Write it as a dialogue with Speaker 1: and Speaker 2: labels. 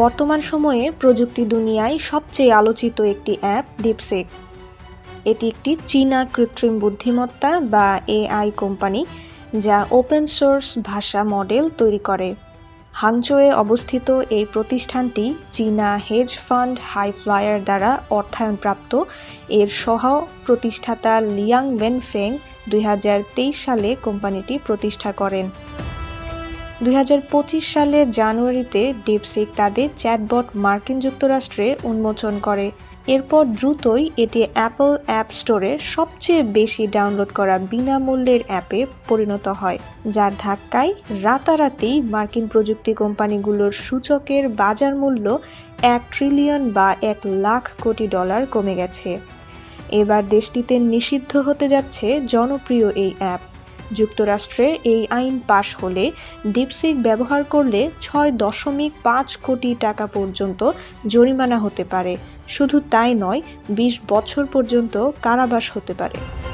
Speaker 1: বর্তমান সময়ে প্রযুক্তি দুনিয়ায় সবচেয়ে আলোচিত একটি অ্যাপ ডিপসিক। এটি একটি চীনা কৃত্রিম বুদ্ধিমত্তা বা এআই কোম্পানি যা ওপেন সোর্স ভাষা মডেল তৈরি করে। হাংচোয়ে অবস্থিত এই প্রতিষ্ঠানটি চীনা হেজ ফান্ড হাইফ্লায়ার দ্বারা অর্থায়নপ্রাপ্ত। এর সহ প্রতিষ্ঠাতা লিয়াং ওয়েনফেং 2023 সালে কোম্পানিটি প্রতিষ্ঠা করেন। 2025 সালের জানুয়ারিতে ডিপসিক তাদের চ্যাটবট মার্কিন যুক্তরাষ্ট্রে উন্মোচন করে। এরপর দ্রুতই এটি অ্যাপল অ্যাপ স্টোরে সবচেয়ে বেশি ডাউনলোড করা বিনামূল্যের অ্যাপে পরিণত হয়, যার ধাক্কায় রাতারাতি মার্কিন প্রযুক্তি কোম্পানিগুলোর সূচকের বাজার মূল্য $1 ট্রিলিয়ন বা $1 লাখ কোটি কমে গেছে। এবার দেশটিতে নিষিদ্ধ হতে যাচ্ছে জনপ্রিয় এই অ্যাপ। যুক্তরাষ্ট্রে এই আইন পাশ হলে ডিপসিক ব্যবহার করলে 6.5 কোটি টাকা পর্যন্ত জরিমানা হতে পারে। শুধু তাই নয়, 20 বছর পর্যন্ত কারাবাস হতে পারে।